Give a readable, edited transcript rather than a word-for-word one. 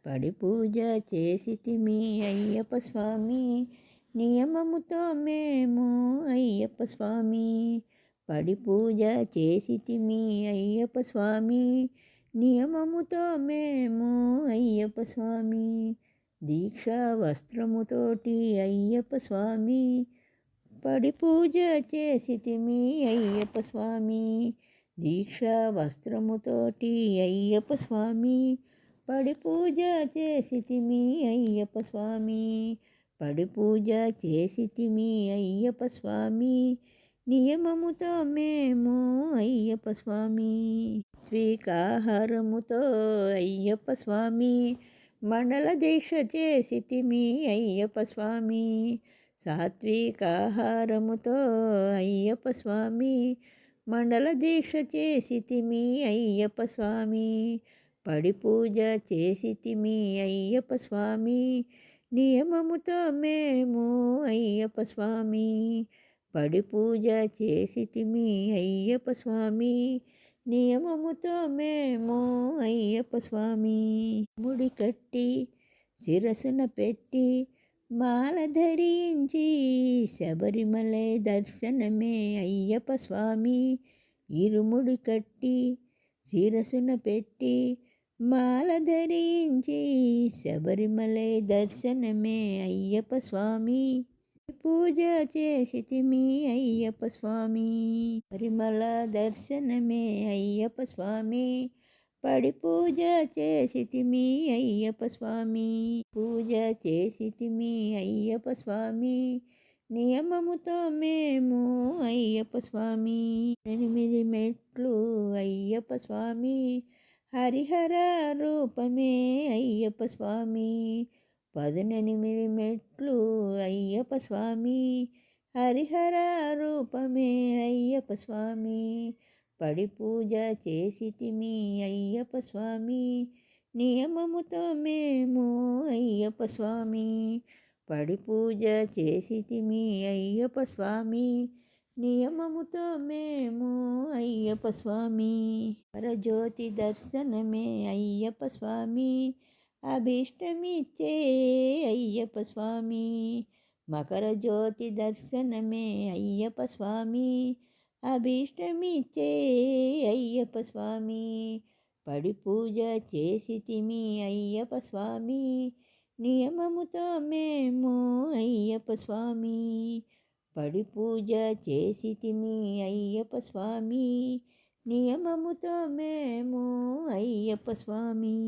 పడి పూజ చేసితిమి అయ్యప్ప స్వామి, నియమముతో మేము అయ్యప్ప స్వామి. పడి పూజ చేసితిమి అయ్యప్ప స్వామి, నియమముతో మేము అయ్యప్ప స్వామి. దీక్షా వస్త్రముతోటి అయ్యప్ప స్వామి, పడి పూజ చేసితిమి అయ్యప్ప స్వామి. దీక్షా వస్త్రముతోటి అయ్యప్ప స్వామి, పడి పూజ చేసితిమి అయ్యప్ప స్వామి. పడి పూజ చేసితిమి అయ్యప్ప స్వామి, నియమముతో మేము అయ్యప్ప స్వామి. సాత్వికాహారముతో అయ్యప్ప స్వామి, మండల దీక్ష చేసితిమి అయ్యప్ప స్వామి. సాత్వికాహారముతో అయ్యప్ప స్వామి, మండల దీక్ష చేసితిమి అయ్యప్ప స్వామి. పడి పూజ చేసితిమి అయ్యప్ప స్వామి, నియమముతో మేము అయ్యప్ప స్వామి. పడి పూజ చేసితిమి అయ్యప్ప స్వామి, నియమముతో మేము అయ్యప్ప స్వామి. ముడి కట్టి శిరసున పెట్టి మాల ధరించి శబరిమల దర్శనమే అయ్యప్ప స్వామి. ఇరుముడి కట్టి శిరసున పెట్టి మాల ధరించి శబరిమల దర్శనమే అయ్యప్ప స్వామి. పూజ చేసితిమి అయ్యప్ప స్వామి, శబరిమల దర్శనమే అయ్యప్ప స్వామి. పడి పూజ చేసితిమి అయ్యప్ప స్వామి. పూజ చేసితిమి అయ్యప్ప స్వామి, నియమముతో మేము అయ్యప్ప స్వామి. 8 మెట్లు అయ్యప్ప స్వామి, హరిహర రూపమే అయ్యప్ప స్వామి. 18 మెట్లు అయ్యప్ప స్వామి, హరిహర రూపమే అయ్యప్ప స్వామి. పడి పూజ చేసితిమి అయ్యప్ప స్వామి, నియమముతో మేము అయ్యప్ప స్వామి. పడి పూజ చేసితిమి అయ్యప్ప స్వామి, నియమముతో మేము అయ్యప్ప స్వామి. పరజ్యోతి దర్శనమే అయ్యప్ప స్వామి, అభీష్టమిచ్చే అయ్యప్ప స్వామి. మకర జ్యోతి దర్శనమే అయ్యప్ప స్వామి, అభీష్టమిచ్చే అయ్యప్ప స్వామి. పడి పూజ చేసితిమి అయ్యప్ప స్వామి, నియమముతో మేము అయ్యప్ప స్వామి. పడి పూజ చేసితిమి అయ్యప్ప స్వామి, నియమముతో మేము అయ్యప్ప స్వామి.